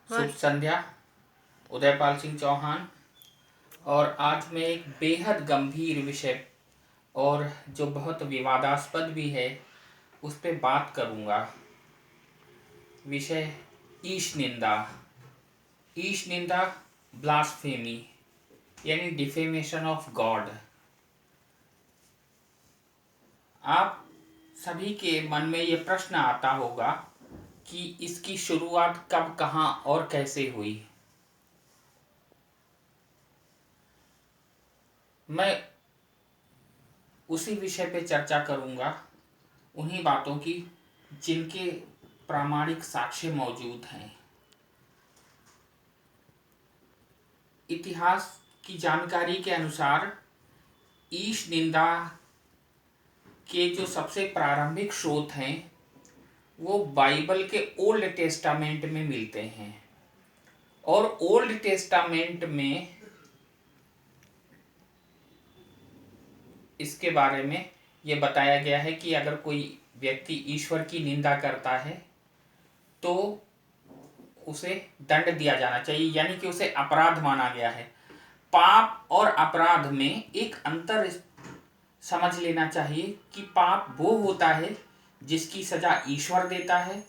शुभ संध्या। उदयपाल सिंह चौहान। और आज मैं एक बेहद गंभीर विषय और जो बहुत विवादास्पद भी है उस पर बात करूंगा। विषय ईश निंदा। ईश निंदा ब्लास्फेमी यानी डिफेमेशन ऑफ गॉड। आप सभी के मन में ये प्रश्न आता होगा कि इसकी शुरुआत कब, कहाँ और कैसे हुई। मैं उसी विषय पे चर्चा करूंगा, उन्हीं बातों की जिनके प्रामाणिक साक्ष्य मौजूद हैं। इतिहास की जानकारी के अनुसार ईश निंदा के जो सबसे प्रारंभिक स्रोत हैं वो बाइबल के ओल्ड टेस्टामेंट में मिलते हैं। और ओल्ड टेस्टामेंट में इसके बारे में ये बताया गया है कि अगर कोई व्यक्ति ईश्वर की निंदा करता है तो उसे दंड दिया जाना चाहिए, यानी कि उसे अपराध माना गया है। पाप और अपराध में एक अंतर समझ लेना चाहिए कि पाप वो होता है जिसकी सजा ईश्वर देता है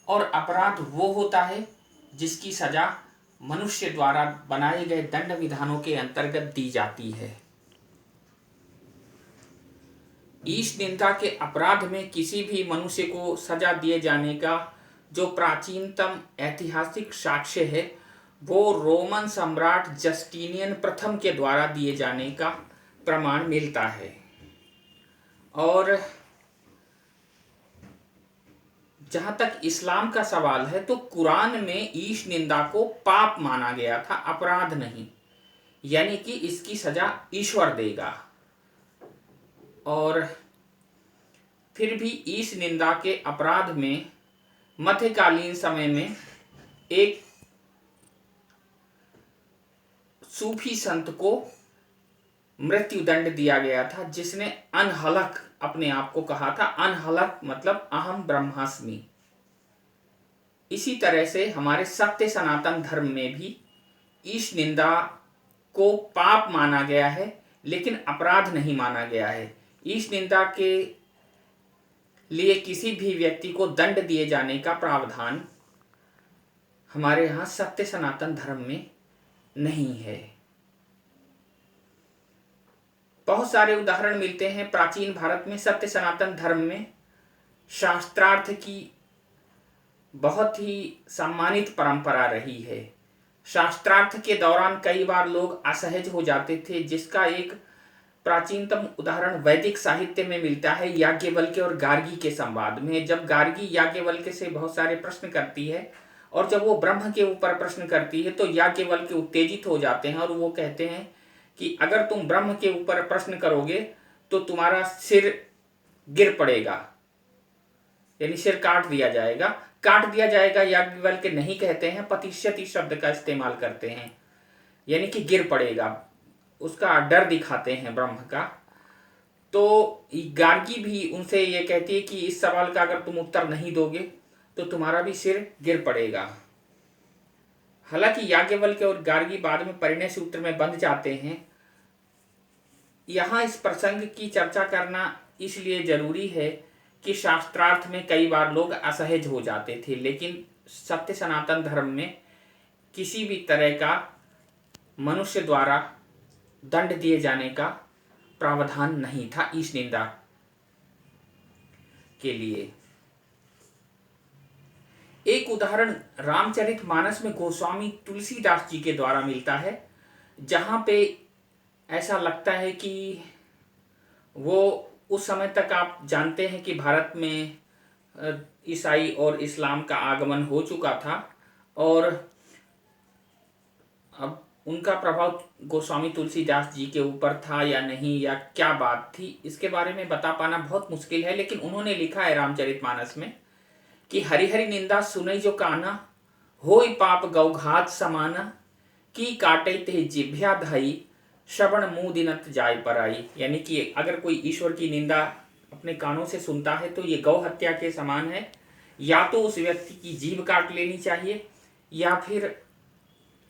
और अपराध वो होता है जिसकी सजा मनुष्य द्वारा बनाए गए दंड विधानों के अंतर्गत दी जाती है। ईश निंदा के अपराध में किसी भी मनुष्य को सजा दिए जाने का जो प्राचीनतम ऐतिहासिक साक्ष्य है वो रोमन सम्राट जस्टिनियन प्रथम के द्वारा दिए जाने का प्रमाण मिलता है। और जहां तक इस्लाम का सवाल है तो कुरान में ईश निंदा को पाप माना गया था, अपराध नहीं, यानी कि इसकी सजा ईश्वर देगा। और फिर भी ईश निंदा के अपराध में मध्यकालीन समय में एक सूफी संत को मृत्युदंड दिया गया था जिसने अनहलक अपने आप को कहा था। अनहलक मतलब अहम ब्रह्मास्मि। इसी तरह से हमारे सत्य सनातन धर्म में भी ईश निंदा को पाप माना गया है लेकिन अपराध नहीं माना गया है। ईश निंदा के लिए किसी भी व्यक्ति को दंड दिए जाने का प्रावधान हमारे यहाँ सत्य सनातन धर्म में नहीं है। बहुत सारे उदाहरण मिलते हैं प्राचीन भारत में। सत्य सनातन धर्म में शास्त्रार्थ की बहुत ही सम्मानित परंपरा रही है। शास्त्रार्थ के दौरान कई बार लोग असहज हो जाते थे, जिसका एक प्राचीनतम उदाहरण वैदिक साहित्य में मिलता है याज्ञवल्क्य और गार्गी के संवाद में। जब गार्गी याज्ञवल्क्य से बहुत सारे प्रश्न करती है और जब वो ब्रह्म के ऊपर प्रश्न करती है तो याज्ञवल्क्य उत्तेजित हो जाते हैं और वो कहते हैं कि अगर तुम ब्रह्म के ऊपर प्रश्न करोगे तो तुम्हारा सिर गिर पड़ेगा, यानी सिर काट दिया जाएगा। काट दिया जाएगा याज्ञवल्क्य नहीं कहते हैं, पतिष्यति शब्द का इस्तेमाल करते हैं, यानी कि गिर पड़ेगा। उसका डर दिखाते हैं ब्रह्म का। तो गार्गी भी उनसे ये कहती है कि इस सवाल का अगर तुम उत्तर नहीं दोगे तो तुम्हारा भी सिर गिर पड़ेगा। हालांकि याज्ञवल्क्य और गार्गी बाद में परिणय सूत्र में बंध जाते हैं। यहां इस प्रसंग की चर्चा करना इसलिए जरूरी है कि शास्त्रार्थ में कई बार लोग असहज हो जाते थे, लेकिन सत्य सनातन धर्म में किसी भी तरह का मनुष्य द्वारा दंड दिए जाने का प्रावधान नहीं था ईश निंदा के लिए। एक उदाहरण रामचरितमानस में गोस्वामी तुलसीदास जी के द्वारा मिलता है, जहां पे ऐसा लगता है कि वो उस समय तक आप जानते हैं कि भारत में ईसाई और इस्लाम का आगमन हो चुका था और अब उनका प्रभाव गोस्वामी तुलसीदास जी के ऊपर था या नहीं, या क्या बात थी, इसके बारे में बता पाना बहुत मुश्किल है। लेकिन उन्होंने लिखा है रामचरितमानस में कि हरि हरि निंदा सुनई जो काना, होई पाप गौघात समाना, की काटे ते जिभ्या धाई, श्रवण मुँह दिनत जाय पराई। यानी कि अगर कोई ईश्वर की निंदा अपने कानों से सुनता है तो ये गौ हत्या के समान है। या तो उस व्यक्ति की जीभ काट लेनी चाहिए या फिर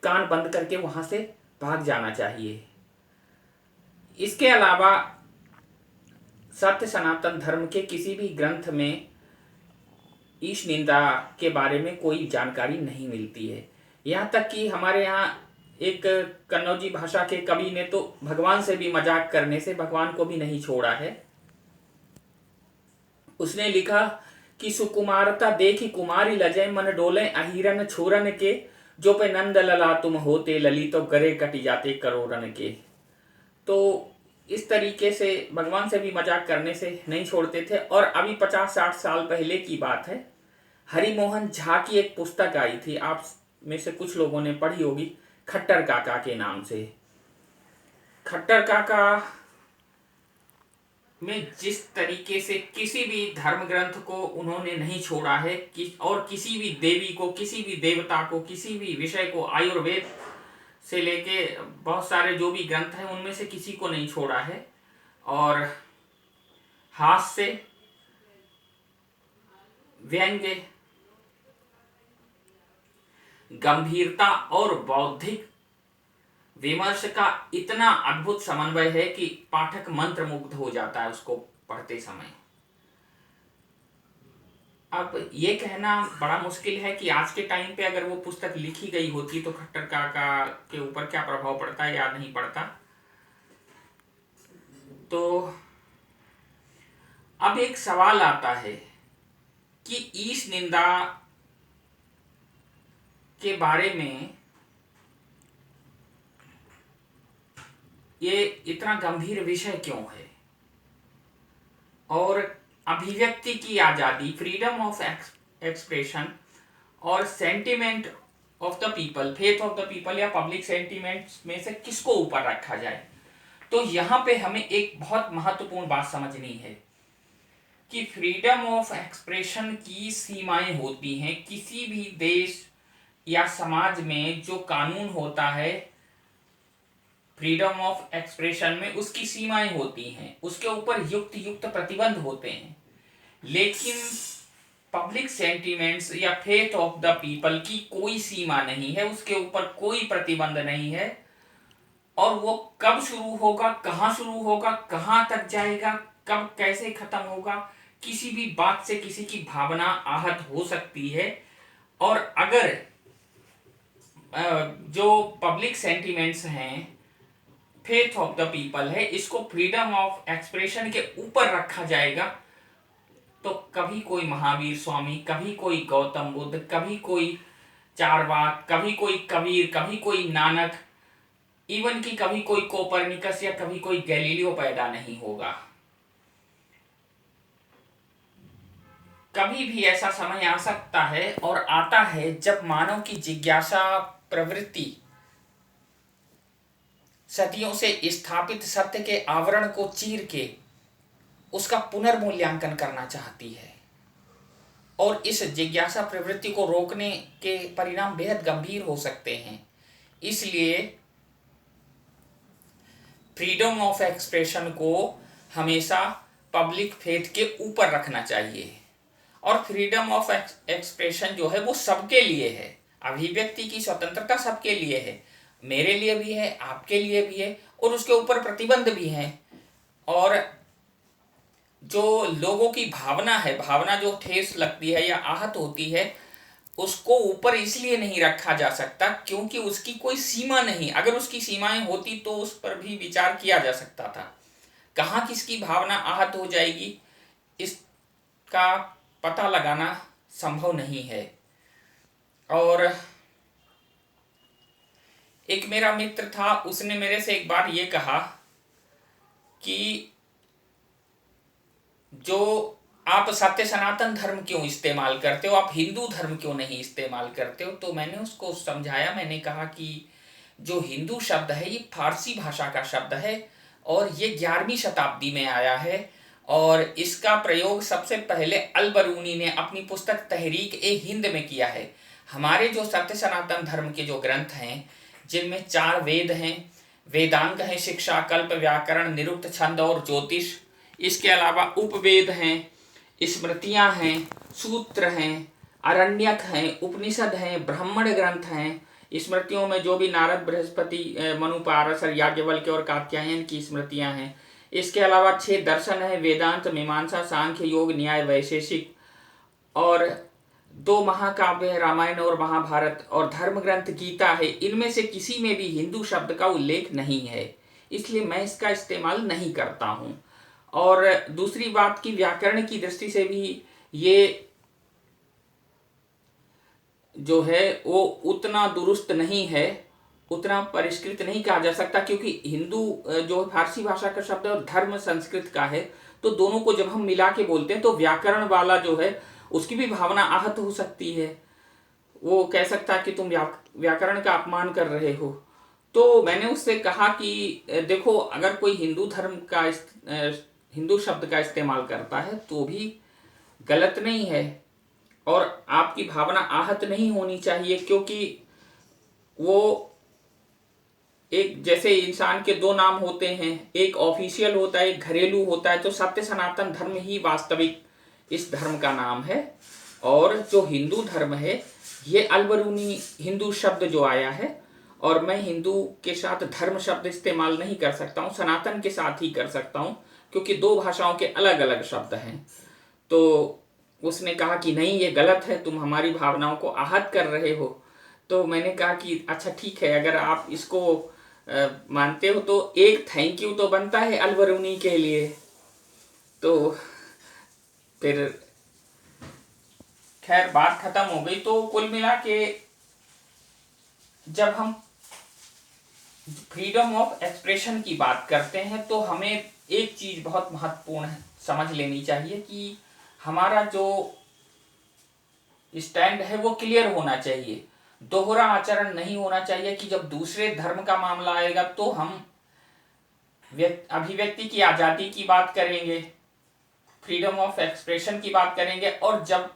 कान बंद करके वहाँ से भाग जाना चाहिए। इसके अलावा सत्य सनातन धर्म के किसी भी ग्रंथ में ईश निंदा के बारे में कोई जानकारी नहीं मिलती है। यहाँ तक कि हमारे यहाँ एक कन्नौजी भाषा के कवि ने तो भगवान से भी मजाक करने से भगवान को भी नहीं छोड़ा है। उसने लिखा कि सुकुमारता देखी कुमारी लजय मन डोले अहिरन छोरन के, जो पे नंद लला तुम होते ललितो करे कटी जाते करोड़न के। तो इस तरीके से भगवान से भी मजाक करने से नहीं छोड़ते थे। और अभी 50-60 साल पहले की बात है, हरिमोहन झा की एक पुस्तक आई थी, आप में से कुछ लोगों ने पढ़ी होगी, खट्टर काका के नाम से। खट्टर काका में जिस तरीके से किसी भी धर्म ग्रंथ को उन्होंने नहीं छोड़ा है और किसी भी देवी को, किसी भी देवता को, किसी भी विषय को, आयुर्वेद से लेके बहुत सारे जो भी ग्रंथ हैं उनमें से किसी को नहीं छोड़ा है। और हास्य, व्यंग्य, गंभीरता और बौद्धिक विमर्श का इतना अद्भुत समन्वय है कि पाठक मंत्रमुग्ध हो जाता है उसको पढ़ते समय। अब ये कहना बड़ा मुश्किल है कि आज के टाइम पे अगर वो पुस्तक लिखी गई होती तो खट्टर काका के ऊपर क्या प्रभाव पड़ता है या नहीं पड़ता। तो अब एक सवाल आता है कि ईश निंदा के बारे में ये इतना गंभीर विषय क्यों है, और अभिव्यक्ति की आजादी, फ्रीडम ऑफ एक्सप्रेशन और sentiment of the people, faith of the people या पब्लिक सेंटिमेंट्स में से किसको ऊपर रखा जाए। तो यहाँ पे हमें एक बहुत महत्वपूर्ण बात समझनी है कि फ्रीडम ऑफ एक्सप्रेशन की सीमाएं होती हैं। किसी भी देश या समाज में जो कानून होता है फ्रीडम ऑफ एक्सप्रेशन में, उसकी सीमाएं होती हैं, उसके ऊपर युक्त प्रतिबंध होते हैं। लेकिन पब्लिक सेंटिमेंट्स या फेथ ऑफ द पीपल की कोई सीमा नहीं है, उसके ऊपर कोई प्रतिबंध नहीं है। और वो कब शुरू होगा, कहाँ शुरू होगा, कहाँ तक जाएगा, कब कैसे खत्म होगा, किसी भी बात से किसी की भावना आहत हो सकती है। और अगर जो पब्लिक सेंटिमेंट्स हैं, फेथ ऑफ द पीपल है, इसको फ्रीडम ऑफ एक्सप्रेशन के ऊपर रखा जाएगा तो कभी कोई महावीर स्वामी, कभी कोई गौतम बुद्ध, कभी कोई चारवाक, कभी कोई कबीर, कभी कोई नानक, इवन कि कभी कोई कोपरनिकस या कभी कोई गैलीलियो पैदा नहीं होगा। कभी भी ऐसा समय आ सकता है और आता है जब मानव की जिज्ञासा प्रवृत्ति सदियों से स्थापित सत्य के आवरण को चीर के उसका पुनर्मूल्यांकन करना चाहती है। और इस जिज्ञासा प्रवृत्ति को रोकने के परिणाम बेहद गंभीर हो सकते हैं। इसलिए फ्रीडम ऑफ एक्सप्रेशन को हमेशा पब्लिक फेथ के ऊपर रखना चाहिए। और फ्रीडम ऑफ एक्सप्रेशन जो है वो सबके लिए है, अभिव्यक्ति की स्वतंत्रता सबके लिए है, मेरे लिए भी है, आपके लिए भी है, और उसके ऊपर प्रतिबंध भी हैं। और जो लोगों की भावना है, भावना जो ठेस लगती है या आहत होती है, उसको ऊपर इसलिए नहीं रखा जा सकता क्योंकि उसकी कोई सीमा नहीं। अगर उसकी सीमाएं होती तो उस पर भी विचार किया जा सकता था। कहाँ किसकी भावना आहत हो जाएगी इसका पता लगाना संभव नहीं है। और एक मेरा मित्र था, उसने मेरे से एक बार ये कहा कि जो आप सत्य सनातन धर्म क्यों इस्तेमाल करते हो, आप हिंदू धर्म क्यों नहीं इस्तेमाल करते हो। तो मैंने उसको समझाया, मैंने कहा कि जो हिंदू शब्द है ये फारसी भाषा का शब्द है और ये 11वीं शताब्दी में आया है। और इसका प्रयोग सबसे पहले अल बरूनी ने अपनी पुस्तक तहरीक ए हिंद में किया है। हमारे जो सत्य सनातन धर्म के जो ग्रंथ हैं, जिनमें 4 वेद हैं, वेदांग हैं, शिक्षा, कल्प, व्याकरण, निरुक्त, छंद और ज्योतिष, इसके अलावा उपवेद हैं, स्मृतियां हैं, सूत्र हैं, आरण्यक हैं, उपनिषद हैं, ब्राह्मण ग्रंथ हैं, स्मृतियों में जो भी नारद, बृहस्पति, मनु, पारसर, याज्ञवल्क्य और कात्यायन की स्मृतियां हैं। इसके अलावा 6 दर्शन है, वेदांत, मीमांसा, सांख्य, योग, न्याय, वैशेषिक, और 2 महाकाव्य रामायण और महाभारत, और धर्म ग्रंथ गीता है। इनमें से किसी में भी हिंदू शब्द का उल्लेख नहीं है, इसलिए मैं इसका इस्तेमाल नहीं करता हूं। और दूसरी बात की व्याकरण की दृष्टि से भी ये जो है वो उतना दुरुस्त नहीं है, उतना परिष्कृत नहीं कहा जा सकता, क्योंकि हिंदू जो फारसी भाषा का शब्द है और धर्म संस्कृत का है, तो दोनों को जब हम मिला के बोलते हैं तो व्याकरण वाला जो है उसकी भी भावना आहत हो सकती है। वो कह सकता है कि तुम व्याकरण का अपमान कर रहे हो। तो मैंने उससे कहा कि देखो, अगर कोई हिंदू धर्म का हिंदू शब्द का इस्तेमाल करता है तो भी गलत नहीं है, और आपकी भावना आहत नहीं होनी चाहिए, क्योंकि वो एक जैसे इंसान के 2 नाम होते हैं, एक ऑफिशियल होता है, एक घरेलू होता है। तो सत्य सनातन धर्म ही वास्तविक इस धर्म का नाम है, और जो हिंदू धर्म है ये अलबरूनी हिंदू शब्द जो आया है, और मैं हिंदू के साथ धर्म शब्द इस्तेमाल नहीं कर सकता हूँ, सनातन के साथ ही कर सकता हूँ, क्योंकि 2 भाषाओं के अलग अलग शब्द हैं। तो उसने कहा कि नहीं, ये गलत है, तुम हमारी भावनाओं को आहत कर रहे हो। तो मैंने कहा कि अच्छा ठीक है, अगर आप इसको मानते हो तो एक थैंक यू तो बनता है अलबरूनी के लिए। तो फिर खैर बात खत्म हो गई। तो कुल मिला के जब हम फ्रीडम ऑफ एक्सप्रेशन की बात करते हैं तो हमें एक चीज बहुत महत्वपूर्ण समझ लेनी चाहिए कि हमारा जो स्टैंड है वो क्लियर होना चाहिए, दोहरा आचरण नहीं होना चाहिए कि जब दूसरे धर्म का मामला आएगा तो हम अभिव्यक्ति की आज़ादी की बात करेंगे, फ्रीडम ऑफ एक्सप्रेशन की बात करेंगे, और जब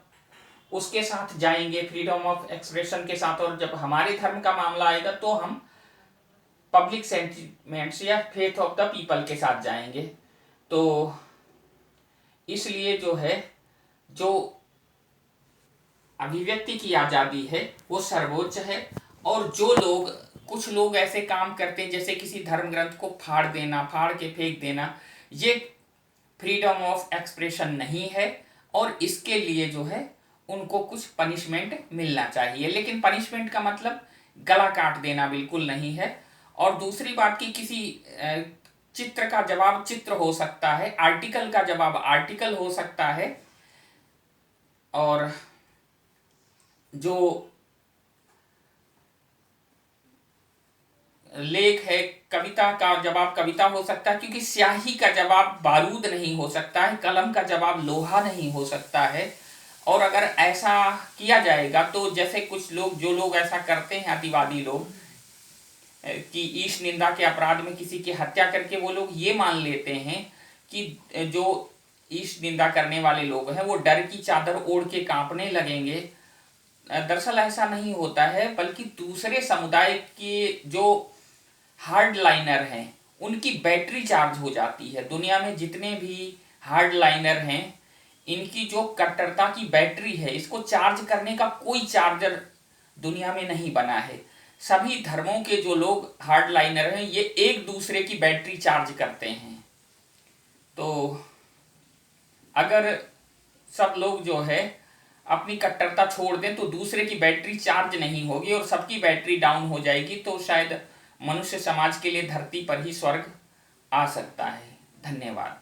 उसके साथ जाएंगे फ्रीडम ऑफ एक्सप्रेशन के साथ, और जब हमारे धर्म का मामला आएगा तो हम पब्लिक सेंटिमेंट्स या फेथ ऑफ द पीपल के साथ जाएंगे। तो इसलिए जो है, जो अभिव्यक्ति की आज़ादी है वो सर्वोच्च है। और जो लोग, कुछ लोग ऐसे काम करते हैं जैसे किसी धर्म ग्रंथ को फाड़ देना, फाड़ के फेंक देना, ये फ्रीडम ऑफ एक्सप्रेशन नहीं है, और इसके लिए जो है उनको कुछ पनिशमेंट मिलना चाहिए। लेकिन पनिशमेंट का मतलब गला काट देना बिल्कुल नहीं है। और दूसरी बात की किसी चित्र का जवाब चित्र हो सकता है, आर्टिकल का जवाब आर्टिकल हो सकता है, और जो लेख है, कविता का जवाब कविता हो सकता है, क्योंकि स्याही का जवाब बारूद नहीं हो सकता है, कलम का जवाब लोहा नहीं हो सकता है। और अगर ऐसा किया जाएगा तो जैसे कुछ लोग, जो लोग ऐसा करते हैं, अतिवादी लोग, कि ईश निंदा के अपराध में किसी की हत्या करके वो लोग ये मान लेते हैं कि जो ईश निंदा करने वाले लोग हैं वो डर की चादर ओढ़ के कांपने लगेंगे। दरअसल ऐसा नहीं होता है, बल्कि दूसरे समुदाय के जो हार्ड लाइनर हैं उनकी बैटरी चार्ज हो जाती है। दुनिया में जितने भी हार्ड लाइनर हैं, इनकी जो कट्टरता की बैटरी है, इसको चार्ज करने का कोई चार्जर दुनिया में नहीं बना है। सभी धर्मों के जो लोग हार्ड लाइनर हैं ये एक दूसरे की बैटरी चार्ज करते हैं। तो अगर सब लोग जो है अपनी कट्टरता छोड़ दें तो दूसरे की बैटरी चार्ज नहीं होगी और सबकी बैटरी डाउन हो जाएगी, तो शायद मनुष्य समाज के लिए धरती पर ही स्वर्ग आ सकता है। धन्यवाद।